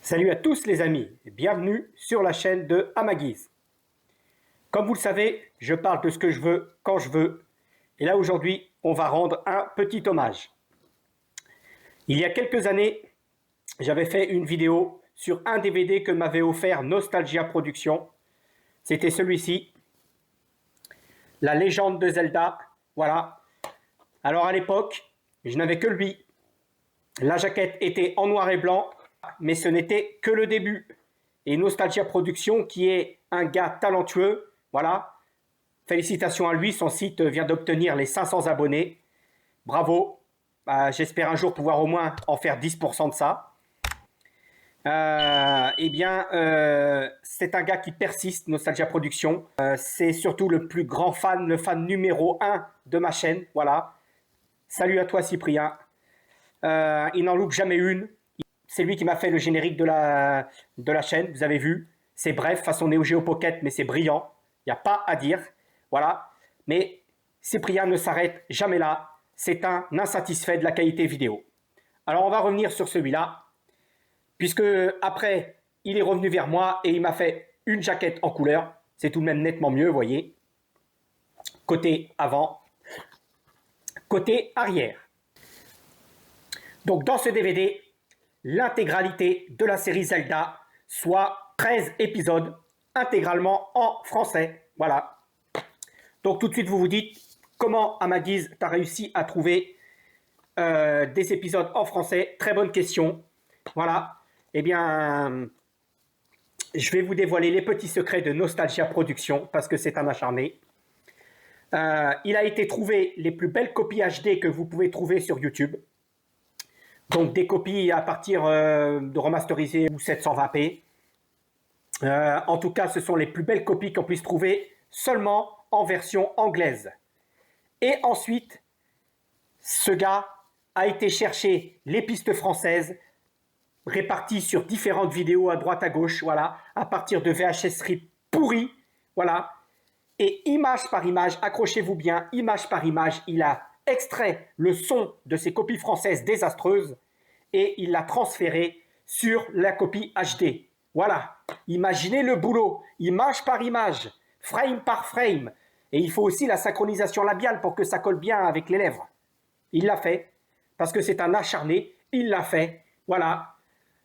Salut à tous les amis, et bienvenue sur la chaîne de Amaguise. Comme vous le savez, je parle de ce que je veux, quand je veux. Et là aujourd'hui, on va rendre un petit hommage. Il y a quelques années, j'avais fait une vidéo sur un DVD que m'avait offert Nostalgia Productions. C'était celui-ci, La légende de Zelda. Voilà. Alors à l'époque, je n'avais que lui. La jaquette était en noir et blanc. Mais ce n'était que le début. Et Nostalgia Productions, qui est un gars talentueux, voilà, félicitations à lui, son site vient d'obtenir les 500 abonnés. Bravo, j'espère un jour pouvoir au moins en faire 10% de ça. C'est un gars qui persiste, Nostalgia Productions. C'est surtout le plus grand fan, le fan numéro 1 de ma chaîne, voilà. Salut à toi Cyprien. Il n'en loupe jamais une. C'est lui qui m'a fait le générique de la chaîne, vous avez vu. C'est bref, façon Neo Geo Pocket, mais c'est brillant. Il n'y a pas à dire. Voilà. Mais Cyprien ne s'arrête jamais là. C'est un insatisfait de la qualité vidéo. Alors on va revenir sur celui-là. Puisque après, il est revenu vers moi et il m'a fait une jaquette en couleur. C'est tout de même nettement mieux, vous voyez. Côté avant. Côté arrière. Donc dans ce DVD, l'intégralité de la série Zelda, soit 13 épisodes intégralement en français. Voilà. Donc tout de suite, vous vous dites, comment Amaguise t'as réussi à trouver des épisodes en français? Très bonne question. Voilà. Eh bien, je vais vous dévoiler les petits secrets de Nostalgia Productions, parce que c'est un acharné. Il a été trouvé les plus belles copies HD que vous pouvez trouver sur YouTube. Donc des copies à partir de remasterisées ou 720p. En tout cas, ce sont les plus belles copies qu'on puisse trouver seulement en version anglaise. Et ensuite, ce gars a été chercher les pistes françaises réparties sur différentes vidéos à droite à gauche, voilà, à partir de VHS rip pourris, voilà. Et image par image, accrochez-vous bien, image par image, il a extrait le son de ces copies françaises désastreuses et il l'a transféré sur la copie HD. Voilà, imaginez le boulot, image par image, frame par frame. Et il faut aussi la synchronisation labiale pour que ça colle bien avec les lèvres. Il l'a fait, parce que c'est un acharné, il l'a fait. Voilà,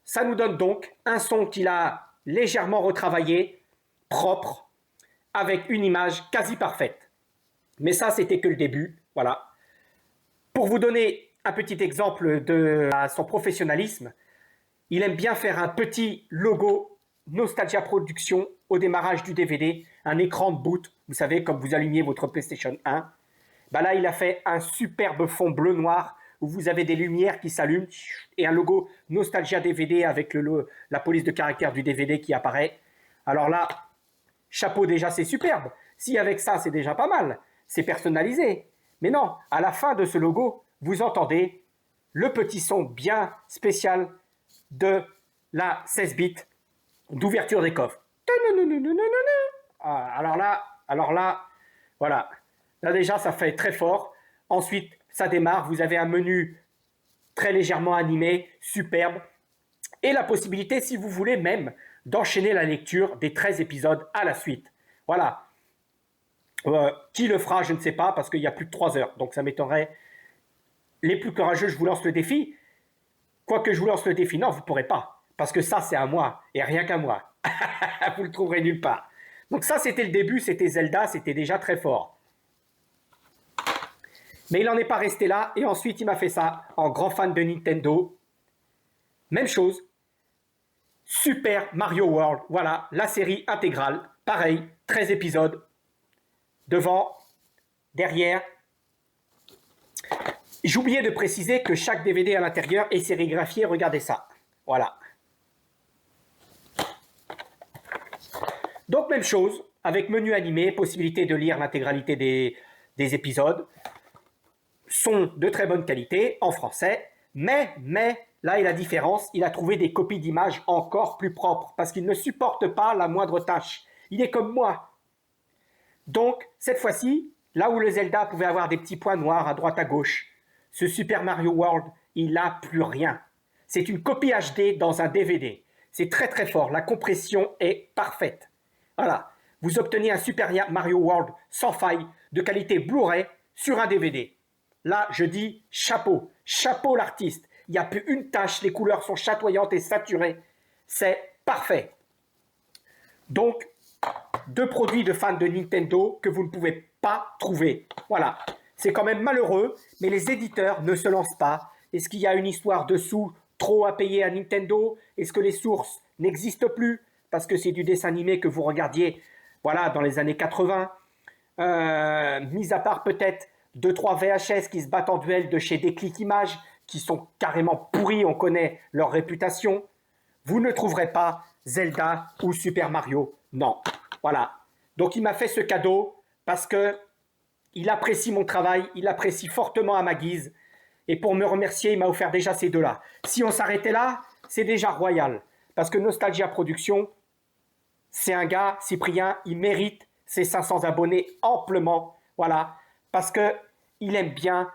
ça nous donne donc un son qu'il a légèrement retravaillé, propre, avec une image quasi parfaite. Mais ça, c'était que le début, voilà. Pour vous donner un petit exemple de son professionnalisme, il aime bien faire un petit logo Nostalgia Productions au démarrage du DVD, un écran de boot, vous savez, comme vous allumiez votre PlayStation 1. Ben là, il a fait un superbe fond bleu-noir où vous avez des lumières qui s'allument et un logo Nostalgia DVD avec la police de caractère du DVD qui apparaît. Alors là, chapeau déjà, c'est superbe. Si avec ça, c'est déjà pas mal, c'est personnalisé. Mais non, à la fin de ce logo, vous entendez le petit son bien spécial de la 16 bits d'ouverture des coffres. Alors là, voilà. Là déjà, ça fait très fort. Ensuite, ça démarre. Vous avez un menu très légèrement animé, superbe. Et la possibilité, si vous voulez même, d'enchaîner la lecture des 13 épisodes à la suite. Voilà. Qui le fera, je ne sais pas, parce qu'il y a plus de 3 heures. Donc ça m'étonnerait. Les plus courageux, je vous lance le défi. Quoique je vous lance le défi, non, vous ne pourrez pas. Parce que ça, c'est à moi, et rien qu'à moi. Vous ne le trouverez nulle part. Donc ça, c'était le début, c'était Zelda, c'était déjà très fort. Mais il n'en est pas resté là, et ensuite, il m'a fait ça, en grand fan de Nintendo. Même chose. Super Mario World, voilà, la série intégrale. Pareil, 13 épisodes. Devant, derrière. J'oubliais de préciser que chaque DVD à l'intérieur est sérigraphié, regardez ça. Voilà. Donc même chose, avec menu animé, possibilité de lire l'intégralité des épisodes. Son de très bonne qualité, en français. Mais, là est la différence, il a trouvé des copies d'images encore plus propres, parce qu'il ne supporte pas la moindre tâche. Il est comme moi. Donc, cette fois-ci, Là où le Zelda pouvait avoir des petits points noirs à droite à gauche, ce Super Mario World, il n'a plus rien. C'est une copie HD dans un DVD. C'est très très fort, la compression est parfaite. Voilà, vous obtenez un Super Mario World sans faille, de qualité Blu-ray, sur un DVD. Là, je dis chapeau, chapeau l'artiste. Il n'y a plus une tache, les couleurs sont chatoyantes et saturées. C'est parfait. Donc, deux produits de fans de Nintendo que vous ne pouvez pas trouver. Voilà, c'est quand même malheureux, mais les éditeurs ne se lancent pas. Est-ce qu'il y a une histoire dessous, trop à payer à Nintendo? Est-ce que les sources n'existent plus? Parce que c'est du dessin animé que vous regardiez, voilà, dans les années 80. Mis à part peut-être 2-3 VHS qui se battent en duel de chez Déclic Images, qui sont carrément pourris, on connaît leur réputation. Vous ne trouverez pas Zelda ou Super Mario. Non. Voilà. Donc il m'a fait ce cadeau parce que il apprécie mon travail, il apprécie fortement à ma guise. Et pour me remercier, il m'a offert déjà ces deux-là. Si on s'arrêtait là, c'est déjà royal. Parce que Nostalgia Productions, c'est un gars, Cyprien, il mérite ses 500 abonnés amplement. Voilà. Parce que il aime bien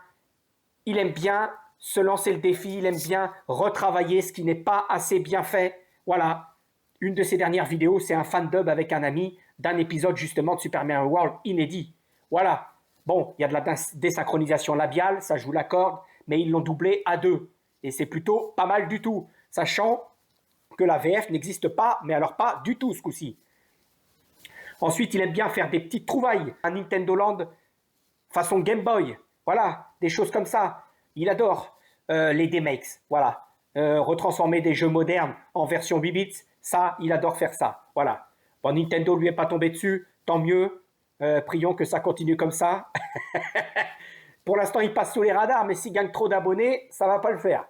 se lancer le défi, il aime bien retravailler ce qui n'est pas assez bien fait. Voilà. Une de ses dernières vidéos, c'est un fan dub avec un ami d'un épisode justement de Super Mario World inédit. Voilà. Bon, il y a de la désynchronisation labiale, ça je vous l'accorde, mais ils l'ont doublé à 2. Et c'est plutôt pas mal du tout, sachant que la VF n'existe pas, mais alors pas du tout ce coup-ci. Ensuite, il aime bien faire des petites trouvailles. Un Nintendo Land façon Game Boy. Voilà, des choses comme ça. Il adore les demakes. Voilà. Retransformer des jeux modernes en version 8 bits, ça, il adore faire ça. Voilà. Bon, Nintendo lui est pas tombé dessus, tant mieux. Prions que ça continue comme ça. Pour l'instant, il passe sous les radars, mais s'il gagne trop d'abonnés, ça va pas le faire.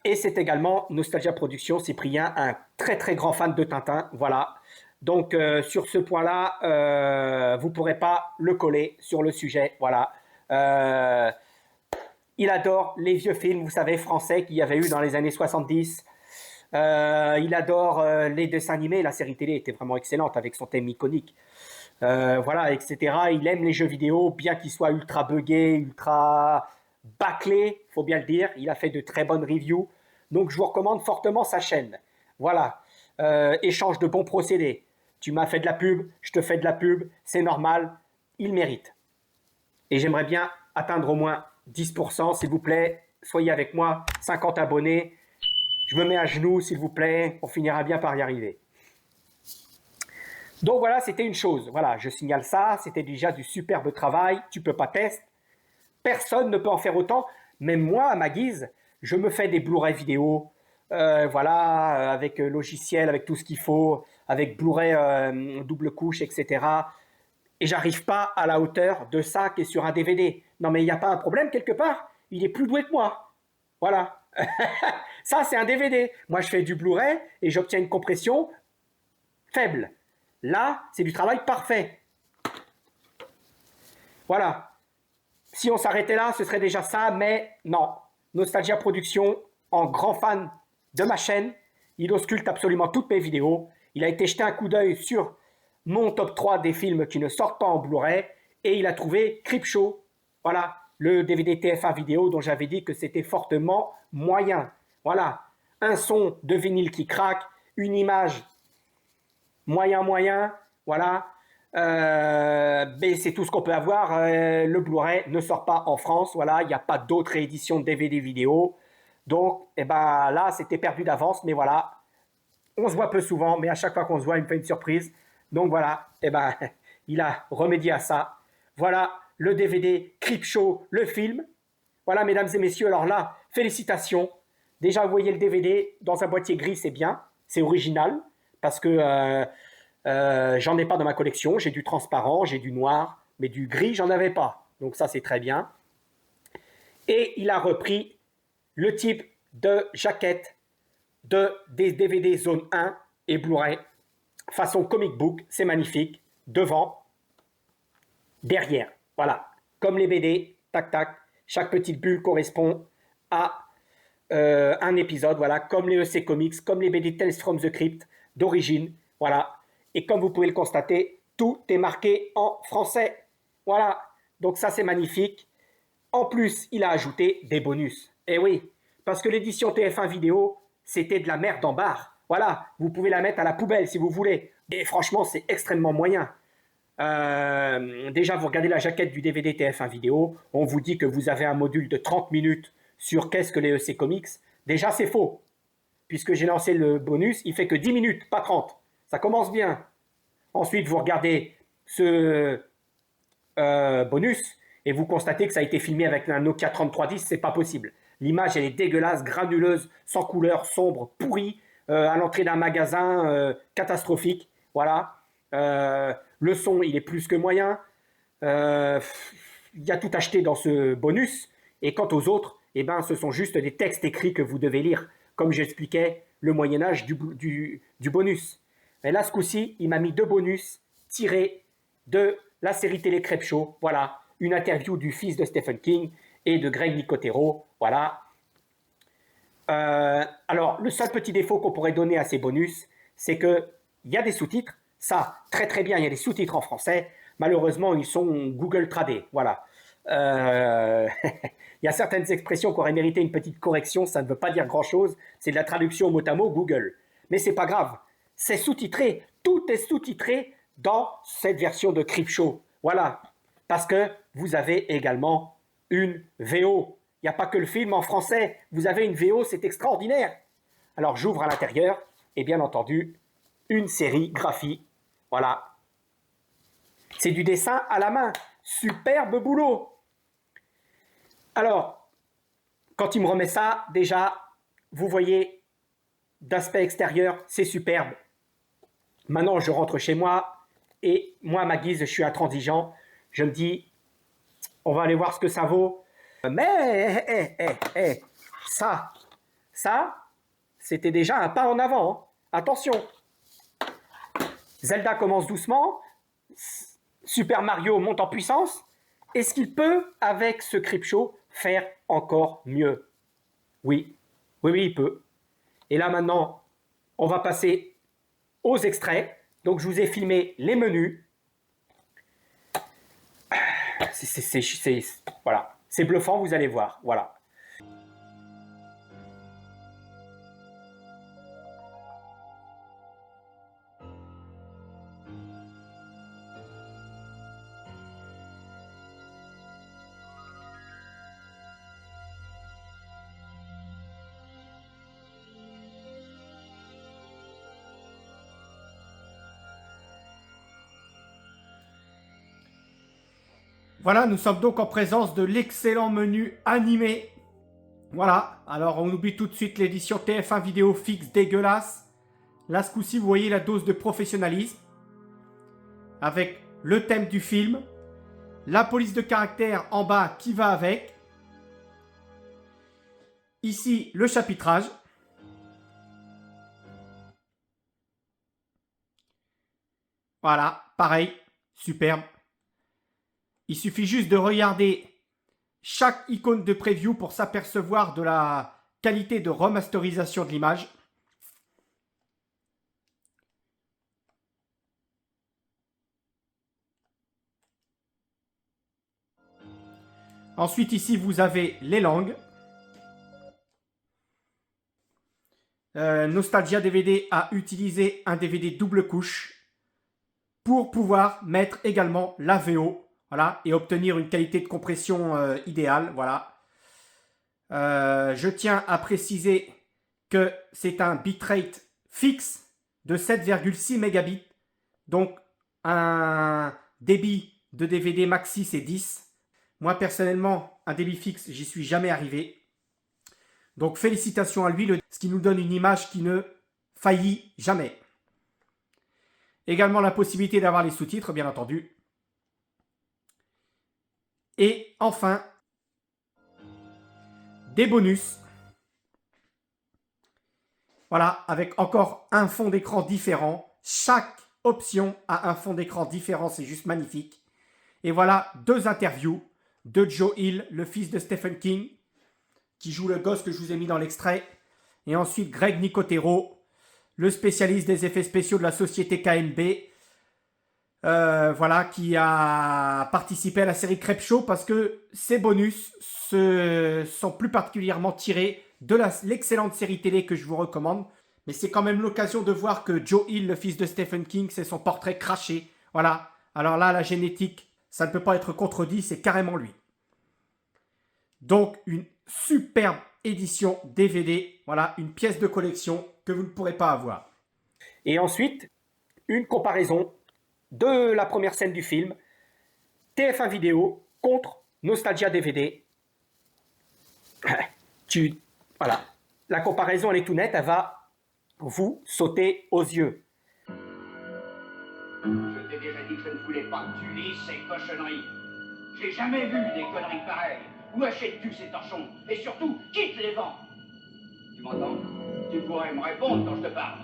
Et c'est également Nostalgia Productions, Cyprien, un très très grand fan de Tintin. Voilà. Donc sur ce point-là, vous ne pourrez pas le coller sur le sujet. Voilà. Il adore les vieux films, vous savez, français qu'il y avait eu dans les années 70. Il adore les dessins animés. La série télé était vraiment excellente avec son thème iconique. Voilà, etc. Il aime les jeux vidéo, bien qu'ils soient ultra buggés, ultra bâclés, faut bien le dire. Il a fait de très bonnes reviews. Donc je vous recommande fortement sa chaîne. Voilà. Échange de bons procédés. Tu m'as fait de la pub, je te fais de la pub, c'est normal, il mérite. Et j'aimerais bien atteindre au moins 10%, s'il vous plaît. Soyez avec moi, 50 abonnés. Je me mets à genoux, s'il vous plaît. On finira bien par y arriver. Donc voilà, c'était une chose. Voilà, je signale ça. C'était déjà du superbe travail. Tu peux pas tester. Personne ne peut en faire autant. Même moi, à ma guise, je me fais des Blu-ray vidéo. Voilà, avec logiciel, avec tout ce qu'il faut, avec Blu-ray double couche, etc. Et j'arrive pas à la hauteur de ça qui est sur un DVD. Non mais il n'y a pas un problème quelque part. Il est plus doué que moi. Voilà. Ça c'est un DVD. Moi je fais du Blu-ray et j'obtiens une compression faible. Là, c'est du travail parfait. Voilà. Si on s'arrêtait là, ce serait déjà ça, mais non. Nostalgia Productions, en grand fan de ma chaîne, il ausculte absolument toutes mes vidéos. Il a été jeté un coup d'œil sur mon top 3 des films qui ne sortent pas en Blu-ray et il a trouvé Creepshow. Voilà, le DVD TF1 vidéo dont j'avais dit que c'était fortement moyen. Voilà, un son de vinyle qui craque, une image moyen, voilà. Mais c'est tout ce qu'on peut avoir. Le Blu-ray ne sort pas en France, voilà, il n'y a pas d'autres rééditions de DVD vidéo. Donc, eh ben, là, c'était perdu d'avance, mais voilà. On se voit peu souvent, mais à chaque fois qu'on se voit, il me fait une surprise. Donc voilà, eh ben, il a remédié à ça. Voilà le DVD Creepshow, le film. Voilà, mesdames et messieurs, alors là, félicitations. Déjà, vous voyez le DVD dans un boîtier gris, c'est bien, c'est original, parce que j'en ai pas dans ma collection. J'ai du transparent, j'ai du noir, mais du gris, j'en avais pas. Donc ça, c'est très bien. Et il a repris le type de jaquette des DVD zone 1 et Blu-ray façon comic book, c'est magnifique, devant, derrière, voilà, comme les BD, tac tac, chaque petite bulle correspond à un épisode, voilà, comme les EC Comics, comme les BD Tales from the Crypt d'origine, voilà, et comme vous pouvez le constater, tout est marqué en français, voilà, Donc ça, c'est magnifique. En plus, il a ajouté des bonus. Eh oui, parce que l'édition TF1 vidéo, c'était de la merde en barre. Voilà, vous pouvez la mettre à la poubelle si vous voulez. Et franchement, c'est extrêmement moyen. Déjà, vous regardez la jaquette du DVD TF1 vidéo, on vous dit que vous avez un module de 30 minutes sur qu'est-ce que les EC Comics. Déjà, c'est faux, puisque j'ai lancé le bonus, il fait que 10 minutes, pas 30. Ça commence bien. Ensuite, vous regardez ce bonus et vous constatez que ça a été filmé avec un Nokia 3310, c'est pas possible. L'image, elle est dégueulasse, granuleuse, sans couleur, sombre, pourrie, à l'entrée d'un magasin, catastrophique. Voilà. Le son, il est plus que moyen. Il y a tout acheté dans ce bonus. Et quant aux autres, eh ben, ce sont juste des textes écrits que vous devez lire, comme j'expliquais le Moyen-Âge du bonus. Et là, ce coup-ci, il m'a mis 2 bonus tirés de la série télé Crêpe Show. Voilà, une interview du fils de Stephen King et de Greg Nicotero. Voilà. Alors, le seul petit défaut qu'on pourrait donner à ces bonus, c'est qu'il y a des sous-titres. Ça, très très bien, il y a des sous-titres en français. Malheureusement, ils sont Google Tradés. Voilà. Il y a certaines expressions qui auraient mérité une petite correction. Ça ne veut pas dire grand-chose. C'est de la traduction mot à mot Google. Mais c'est pas grave. C'est sous-titré. Tout est sous-titré dans cette version de Creepshow. Voilà. Parce que vous avez également une VO. Il n'y a pas que le film en français. Vous avez une VO, c'est extraordinaire. Alors j'ouvre à l'intérieur et bien entendu, une série graphique. Voilà. C'est du dessin à la main. Superbe boulot. Alors, quand il me remet ça, déjà, vous voyez, d'aspect extérieur, c'est superbe. Maintenant, je rentre chez moi et moi, à ma guise, je suis intransigeant. Je me dis, on va aller voir ce que ça vaut. Mais, ça, c'était déjà un pas en avant. Hein. Attention. Zelda commence doucement. Super Mario monte en puissance. Est-ce qu'il peut, avec ce Creepshow, faire encore mieux? Oui, il peut. Et là, maintenant, on va passer aux extraits. Donc, je vous ai filmé les menus. Voilà. C'est bluffant, vous allez voir. Voilà. Voilà, nous sommes donc en présence de l'excellent menu animé. Voilà, alors on oublie tout de suite l'édition TF1 vidéo fixe dégueulasse. Là, ce coup-ci, vous voyez la dose de professionnalisme. Avec le thème du film. La police de caractère en bas qui va avec. Ici, le chapitrage. Voilà, pareil, superbe. Il suffit juste de regarder chaque icône de preview pour s'apercevoir de la qualité de remasterisation de l'image. Ensuite, ici, vous avez les langues. Nostalgia DVD a utilisé un DVD double couche pour pouvoir mettre également la VO. Voilà, et obtenir une qualité de compression idéale. Voilà. Je tiens à préciser que c'est un bitrate fixe de 7,6 mégabits. Donc, un débit de DVD maxi, c'est 10. Moi, personnellement, un débit fixe, j'y suis jamais arrivé. Donc, félicitations à lui, ce qui nous donne une image qui ne faillit jamais. Également, la possibilité d'avoir les sous-titres, bien entendu. Et enfin, des bonus. Voilà, avec encore un fond d'écran différent. Chaque option a un fond d'écran différent, c'est juste magnifique. Et voilà, 2 interviews de Joe Hill, le fils de Stephen King, qui joue le gosse que je vous ai mis dans l'extrait. Et ensuite, Greg Nicotero, le spécialiste des effets spéciaux de la société KNB, voilà, qui a participé à la série Crêpe Show parce que ces bonus sont plus particulièrement tirés de l'excellente série télé que je vous recommande. Mais c'est quand même l'occasion de voir que Joe Hill, le fils de Stephen King, c'est son portrait craché. Voilà. Alors là, la génétique, ça ne peut pas être contredit, c'est carrément lui. Donc, une superbe édition DVD. Voilà, une pièce de collection que vous ne pourrez pas avoir. Et ensuite, une comparaison de la première scène du film, TF1 Vidéo contre Nostalgia DVD. Voilà. La comparaison, elle est tout nette, elle va vous sauter aux yeux. Je t'ai déjà dit que je ne voulais pas que tu lises ces cochonneries. J'ai jamais vu des conneries pareilles. Où achètes-tu ces torchons? Et surtout, qui te les vend? Tu m'entends? Tu pourrais me répondre quand je te parle.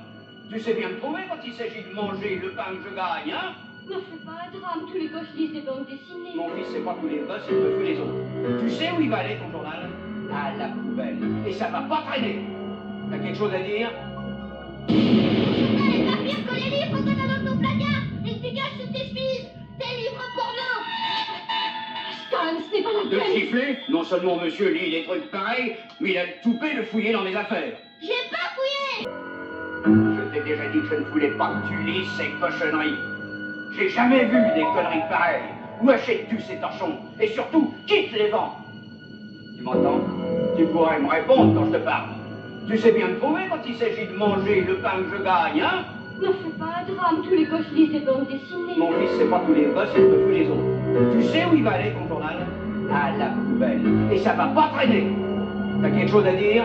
Tu sais bien me trouver quand il s'agit de manger le pain que je gagne, hein? Ne fais pas un drame, tous les gosses lisent des bandes dessinées. Mon fils, c'est pas tous les gosses, il me fout les autres. Tu sais où il va aller ton journal? À la poubelle. Et ça va pas traîner. T'as quelque chose à dire? Ton journal est pas pire que les livres qu'on a dans ton placard. Et tu caches sous tes chemises des livres porno. Stan, ce n'est pas la De peine. siffler? Non seulement monsieur lit des trucs pareils, mais il a le toupet de fouiller dans mes affaires. J'ai pas fouillé. Je t'ai déjà dit que je ne voulais pas que tu lises ces cochonneries. J'ai jamais vu des conneries pareilles. Où achètes-tu ces torchons? Et surtout, qui te les vend? Tu m'entends? Tu pourrais me répondre quand je te parle. Tu sais bien me trouver quand il s'agit de manger le pain que je gagne, hein? Ne fais pas un drame, tous les gosses lisent des bandes dessinées. Mon fils, c'est pas tous les gosses, il me fout les autres. Tu sais où il va aller ton journal? À la poubelle. Et ça va pas traîner. T'as quelque chose à dire?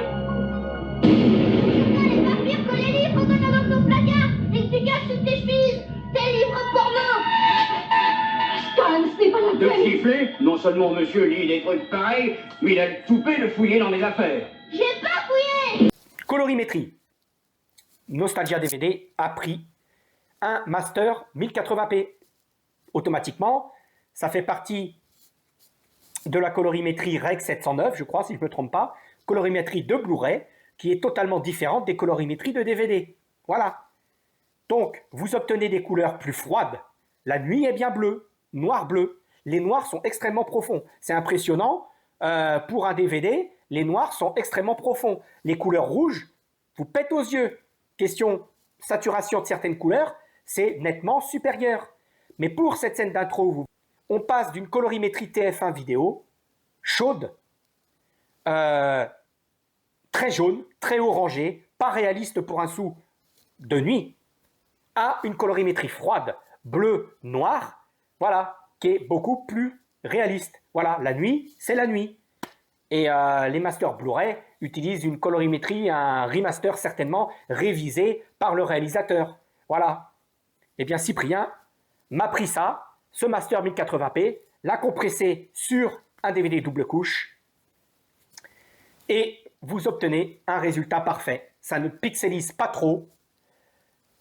Ton journal est pas pire que les livres qu'on a dans ton placard. Et tu caches sous tes chemises des livres porno. Stan, ce n'est pas la De peine. siffler? Non seulement monsieur lit des trucs pareils, mais il a le toupet de fouiller dans mes affaires. J'ai pas fouillé. Colorimétrie. Nostalgia DVD a pris un master 1080p. Automatiquement, ça fait partie de la colorimétrie Reg 709, je crois, si je ne me trompe pas. Colorimétrie de Blu-ray, qui est totalement différente des colorimétries de DVD. Voilà. Donc, vous obtenez des couleurs plus froides. La nuit est bien bleue, noir-bleu. Les noirs sont extrêmement profonds. C'est impressionnant. Pour un DVD, les noirs sont extrêmement profonds. Les couleurs rouges vous pètent aux yeux. Question saturation de certaines couleurs, c'est nettement supérieur. Mais pour cette scène d'intro, on passe d'une colorimétrie TF1 vidéo, chaude, très jaune, très orangée, pas réaliste pour un sou de nuit, à une colorimétrie froide, bleu, noir, voilà, qui est beaucoup plus réaliste. Voilà, la nuit, c'est la nuit. Et les masters Blu-ray utilisent une colorimétrie, un remaster certainement révisé par le réalisateur. Voilà. Eh bien, Cyprien m'a pris ça, ce master 1080p, l'a compressé sur un DVD double couche et vous obtenez un résultat parfait. Ça ne pixelise pas trop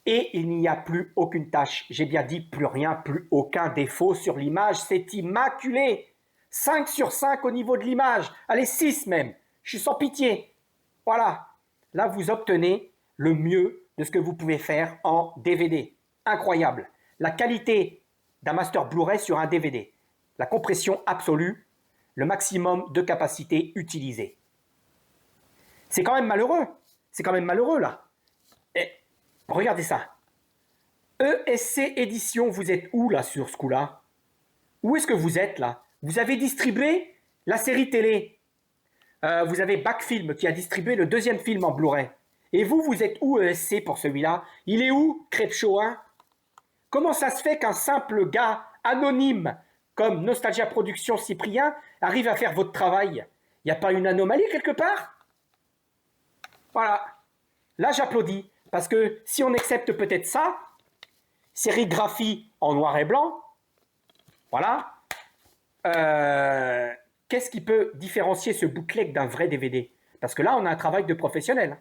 et il n'y a plus aucune tache. J'ai bien dit plus rien, plus aucun défaut sur l'image. C'est immaculé. 5 sur 5 au niveau de l'image. Allez, 6 même. Je suis sans pitié. Voilà. Là, vous obtenez le mieux de ce que vous pouvez faire en DVD. Incroyable. La qualité d'un master Blu-ray sur un DVD. La compression absolue, le maximum de capacité utilisée. C'est quand même malheureux. C'est quand même malheureux, là. Et regardez ça. ESC Édition, vous êtes où, là, sur ce coup-là? Où est-ce que vous êtes, là? Vous avez distribué la série télé. Vous avez Backfilm qui a distribué le deuxième film en Blu-ray. Et vous, vous êtes où, ESC, pour celui-là? Il est où, Crêpe Show 1? Comment ça se fait qu'un simple gars anonyme comme Nostalgia Productions Cyprien arrive à faire votre travail? Il n'y a pas une anomalie quelque part? Voilà. Là, j'applaudis. Parce que si on accepte peut-être ça, sérigraphie en noir et blanc, voilà. Qu'est-ce qui peut différencier ce bootleg d'un vrai DVD? Parce que là, on a un travail de professionnel.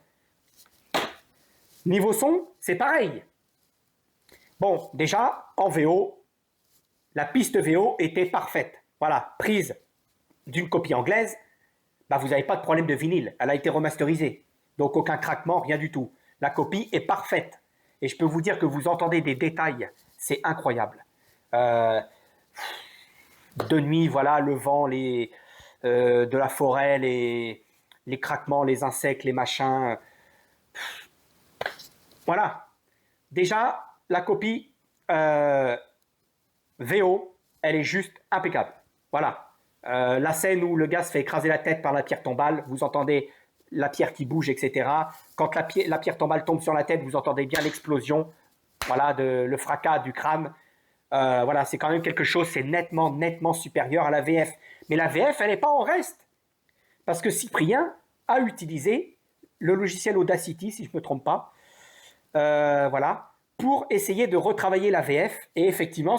Niveau son, c'est pareil. Bon, déjà, en VO, la piste VO était parfaite. Voilà, prise d'une copie anglaise, bah vous n'avez pas de problème de vinyle. Elle a été remasterisée. Donc, aucun craquement, rien du tout. La copie est parfaite. Et je peux vous dire que vous entendez des détails. C'est incroyable. Euh, de nuit, voilà, le vent, de la forêt, les craquements, les insectes, les machins. Voilà. Déjà, la copie VO, elle est juste impeccable. Voilà. La scène où le gars se fait écraser la tête par la pierre tombale, vous entendez la pierre qui bouge, etc. Quand la pierre tombale tombe sur la tête, vous entendez bien l'explosion, voilà, le fracas du crâne. Voilà, c'est quand même quelque chose, c'est nettement supérieur à la VF. Mais la VF, elle n'est pas en reste. Parce que Cyprien a utilisé le logiciel Audacity, si je ne me trompe pas, voilà, pour essayer de retravailler la VF. Et effectivement,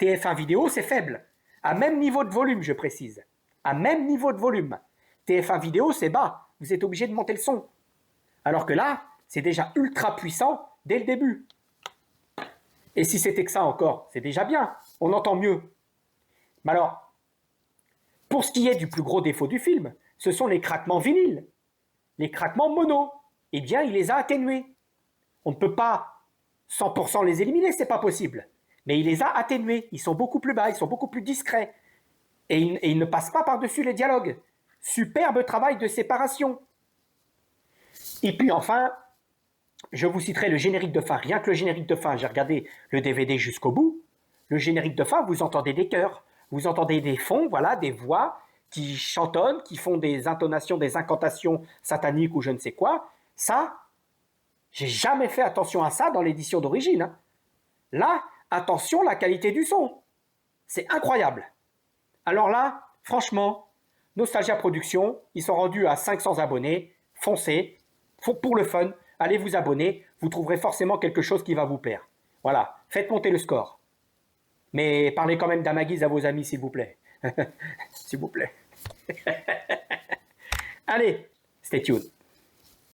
TF1 vidéo, c'est faible. À même niveau de volume, je précise. À même niveau de volume. TF1 vidéo, c'est bas. Vous êtes obligé de monter le son. Alors que là, c'est déjà ultra puissant dès le début. Et si c'était que ça encore, c'est déjà bien. On entend mieux. Mais alors, pour ce qui est du plus gros défaut du film, ce sont les craquements vinyles. Les craquements mono. Eh bien, il les a atténués. On ne peut pas 100% les éliminer, c'est pas possible. Mais il les a atténués. Ils sont beaucoup plus bas, ils sont beaucoup plus discrets. Et ils ne passent pas par-dessus les dialogues. Superbe travail de séparation. Et puis enfin, je vous citerai le générique de fin. Rien que le générique de fin, j'ai regardé le DVD jusqu'au bout. Le générique de fin, vous entendez des chœurs, vous entendez des fonds, voilà, des voix qui chantonnent, qui font des intonations, des incantations sataniques ou je ne sais quoi. Ça, j'ai jamais fait attention à ça dans l'édition d'origine. Hein. Là, attention la qualité du son. C'est incroyable. Alors là, franchement, Nostalgia Productions, ils sont rendus à 500 abonnés. Foncez, pour le fun, allez vous abonner. Vous trouverez forcément quelque chose qui va vous plaire. Voilà, faites monter le score. Mais parlez quand même d'Amaguise à vos amis, s'il vous plaît. S'il vous plaît. Allez, stay tuned.